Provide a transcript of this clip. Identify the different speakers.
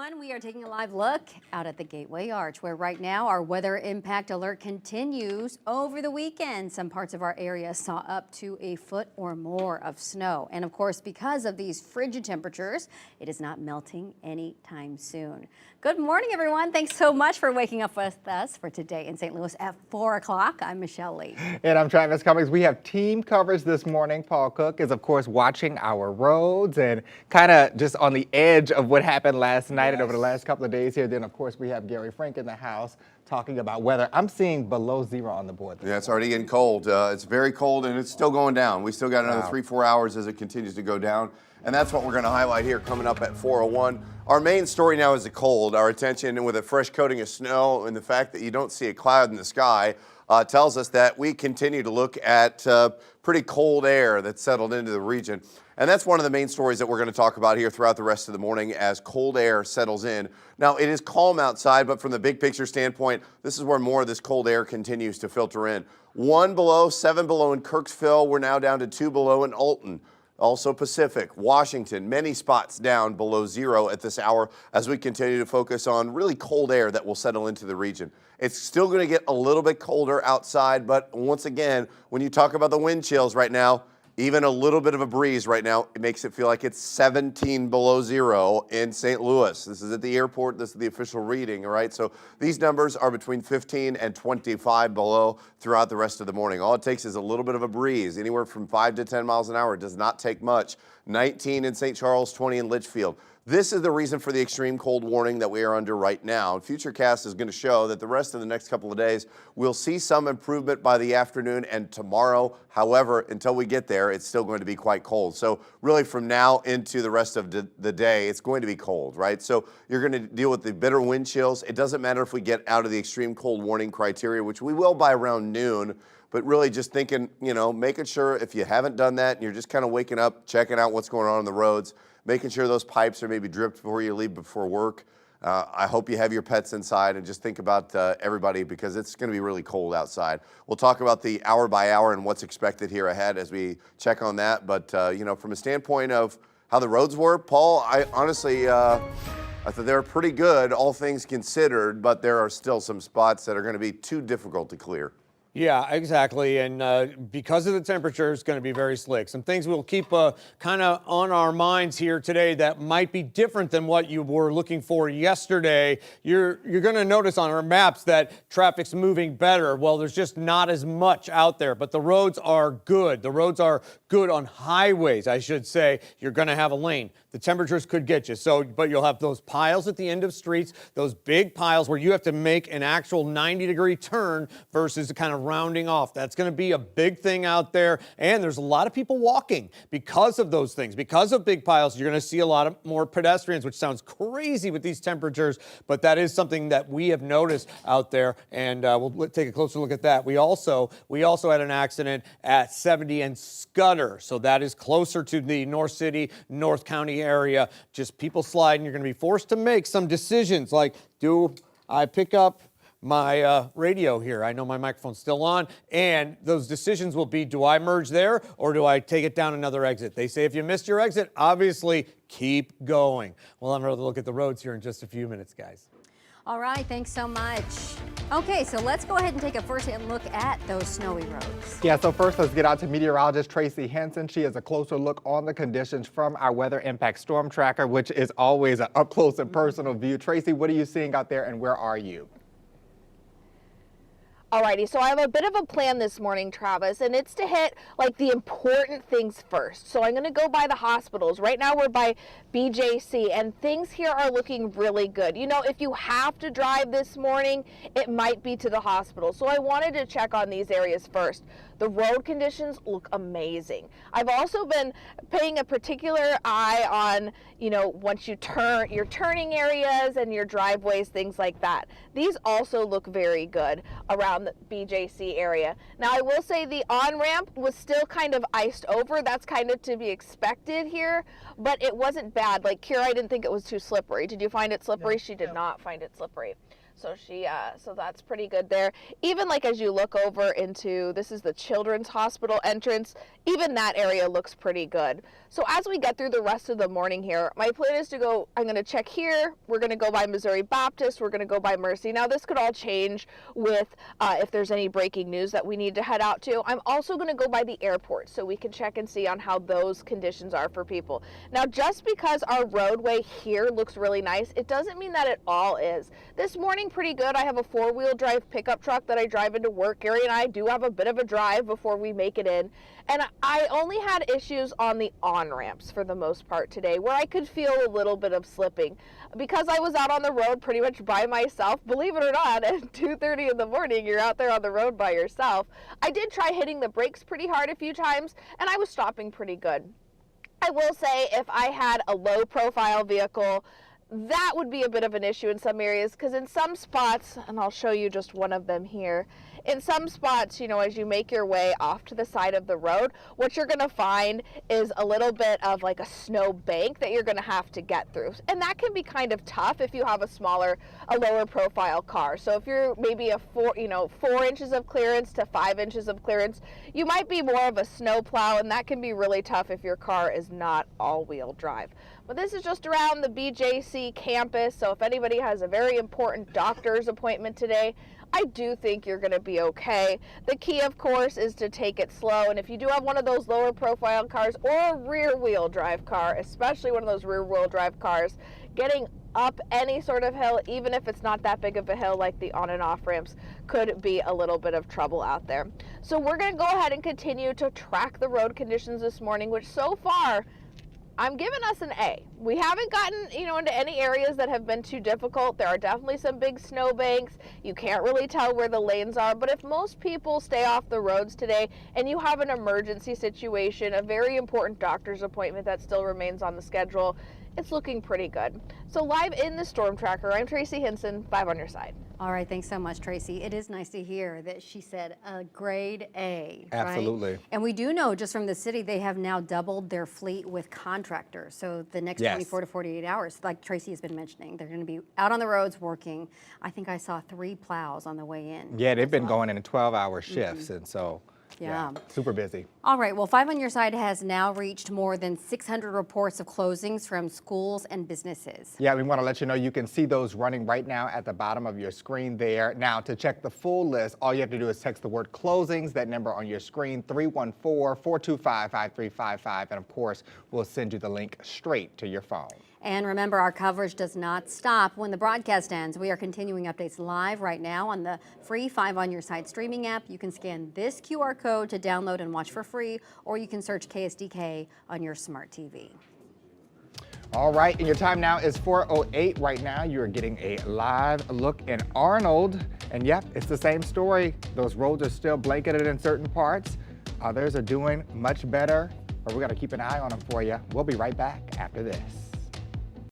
Speaker 1: everyone. We are taking a live look out at the Gateway Arch, where right now our weather impact alert continues. Over the weekend, some parts of our area saw up to a foot or more of snow. And of course, because of these frigid temperatures, it is not melting anytime soon. Good morning, everyone. Thanks so much for waking up with us for today in St. Louis at 4 o'clock. I'm Michelle Lee.
Speaker 2: And I'm Travis Cummings. We have team coverage this morning. Paul Cook is, of course, watching our roads and kind of just on the edge of what happened last night and over the last couple of days here. Then, of course, we have Gary Frank in the house talking about weather. I'm seeing below zero on the board.
Speaker 3: Yeah, it's already getting cold. It's very cold, and it's still going down. We still got another 3-4 hours as it continues to go down. And that's what we're going to highlight here coming up at 4:01. Our main story now is the cold. Our attention, and with a fresh coating of snow and the fact that you don't see a cloud in the sky, tells us that we continue to look at pretty cold air that's settled into the region. And that's one of the main stories that we're going to talk about here throughout the rest of the morning as cold air settles in. Now, it is calm outside, but from the big picture standpoint, this is where more of this cold air continues to filter in. 1 below, 7 below in Kirksville. We're now down to 2 below in Alton. Also Pacific, Washington, many spots down below zero at this hour as we continue to focus on really cold air that will settle into the region. It's still going to get a little bit colder outside, but once again, when you talk about the wind chills right now, even a little bit of a breeze right now, it makes it feel like it's 17 below zero in St. Louis. This is at the airport. This is the official reading, all right? So these numbers are between 15 and 25 below throughout the rest of the morning. All it takes is a little bit of a breeze, anywhere from 5 to 10 miles an hour. It does not take much. 19 in St. Charles, 20 in Litchfield. This is the reason for the extreme cold warning that we are under right now. Futurecast is going to show that the rest of the next couple of days, we'll see some improvement by the afternoon and tomorrow. However, until we get there, it's still going to be quite cold. So really from now into the rest of the day, it's going to be cold, right? So you're going to deal with the bitter wind chills. It doesn't matter if we get out of the extreme cold warning criteria, which we will by around noon. But really just thinking, you know, making sure if you haven't done that and you're just kind of waking up, checking out what's going on the roads, making sure those pipes are maybe dripped before you leave before work. I hope you have your pets inside and just think about everybody because it's going to be really cold outside. We'll talk about the hour by hour and what's expected here ahead as we check on that. But, you know, from a standpoint of how the roads were, Paul, I honestly, I thought they were pretty good, all things considered, but there are still some spots that are going to be too difficult to clear.
Speaker 4: Yeah, exactly. And because of the temperature, it's going to be very slick. Some things we'll keep kind of on our minds here today that might be different than what you were looking for yesterday. You're going to notice on our maps that traffic's moving better. Well, there's just not as much out there, but the roads are good. The roads are good on highways, I should say. You're going to have a lane. The temperatures could get you. So, but you'll have those piles at the end of streets, those big piles where you have to make an actual 90-degree turn versus kind of rounding off. That's going to be a big thing out there. And there's a lot of people walking because of those things. Because of big piles, you're going to see a lot of more pedestrians, which sounds crazy with these temperatures, but that is something that we have noticed out there. And we'll take a closer look at that. We also had an accident at 70 and Scudder. So that is closer to the North City, North County area. Just people sliding. You're going to be forced to make some decisions like, do I pick up my radio here? I know my microphone's still on, and those decisions will be, do I merge there or do I take it down another exit? They say if you missed your exit, obviously keep going. We'll have another look at the roads here in just a few minutes, guys.
Speaker 1: All right, thanks so much. Okay, so let's go ahead and take a first-hand look at those snowy roads.
Speaker 2: Yeah, so first let's get out to meteorologist Tracy Henson. She has a closer look on the conditions from our weather impact storm tracker, which is always an up-close and personal view. Tracy, what are you seeing out there and where are you?
Speaker 5: Alrighty, so I have a bit of a plan this morning, Travis, and it's to hit like the important things first. So I'm going to go by the hospitals. Right now we're by BJC, and things here are looking really good. You know, if you have to drive this morning, it might be to the hospital. So I wanted to check on these areas first. The road conditions look amazing. I've also been paying a particular eye on, you know, once you turn, your turning areas and your driveways, things like that. These also look very good around the BJC area. Now, I will say the on-ramp was still kind of iced over. That's kind of to be expected here, but it wasn't bad. Like Kira, I didn't think it was too slippery. Did you find it slippery? No, she did not find it slippery. So that's pretty good there. Even like as you look over into, this is the Children's Hospital entrance, even that area looks pretty good. So as we get through the rest of the morning here, my plan is to go, I'm going to check here, we're going to go by Missouri Baptist, we're going to go by Mercy. Now this could all change with if there's any breaking news that we need to head out to. I'm also going to go by the airport so we can check and see on how those conditions are for people. Now just because our roadway here looks really nice, it doesn't mean that it all is. This morning pretty good. I have a 4-wheel drive pickup truck that I drive into work. Gary and I do have a bit of a drive before we make it in. And I only had issues on the on-ramps for the most part today where I could feel a little bit of slipping. Because I was out on the road pretty much by myself, believe it or not, at 2:30 in the morning, you're out there on the road by yourself. I did try hitting the brakes pretty hard a few times, and I was stopping pretty good. I will say if I had a low-profile vehicle, that would be a bit of an issue in some areas, because in some spots, and I'll show you just one of them here, in some spots, you know, as you make your way off to the side of the road, what you're going to find is a little bit of like a snow bank that you're going to have to get through. And that can be kind of tough if you have a lower profile car. So if you're maybe 4 inches of clearance to 5 inches of clearance, you might be more of a snow plow, and that can be really tough if your car is not all-wheel drive. But this is just around the BJC campus, so if anybody has a very important doctor's appointment today, I do think you're going to be okay. The key, of course, is to take it slow, and if you do have one of those lower profile cars or a rear-wheel drive car, especially one of those rear-wheel drive cars, getting up any sort of hill, even if it's not that big of a hill like the on and off ramps, could be a little bit of trouble out there. So we're going to go ahead and continue to track the road conditions this morning, which so far I'm giving us an A. We haven't gotten, into any areas that have been too difficult. There are definitely some big snow banks. You can't really tell where the lanes are, but if most people stay off the roads today and you have an emergency situation, a very important doctor's appointment that still remains on the schedule, it's looking pretty good. So live in the Storm Tracker, I'm Tracy Hinson, 5 on your side.
Speaker 1: All right, thanks so much, Tracy. It is nice to hear that she said a grade A.
Speaker 2: Absolutely.
Speaker 1: Right? And we do know just from the city, they have now doubled their fleet with contractors. So the next 24 to 48 hours, like Tracy has been mentioning, they're going to be out on the roads working. I think I saw 3 plows on the way in.
Speaker 2: Yeah, they've been going in 12-hour shifts, and so
Speaker 1: Yeah.
Speaker 2: super busy.
Speaker 1: All right, well, 5 on Your Side has now reached more than 600 reports of closings from schools and businesses.
Speaker 2: Yeah, we want to let you know you can see those running right now at the bottom of your screen there. Now, to check the full list, all you have to do is text the word closings, that number on your screen, 314-425-5355, and of course, we'll send you the link straight to your phone.
Speaker 1: And remember, our coverage does not stop when the broadcast ends. We are continuing updates live right now on the free 5 on Your Side streaming app. You can scan this QR code to download and watch for free, or you can search KSDK on your smart TV.
Speaker 2: All right, and your time now is 4:08 right now. You're getting a live look in Arnold. And yep, it's the same story. Those roads are still blanketed in certain parts. Others are doing much better, but we got to keep an eye on them for you. We'll be right back after this.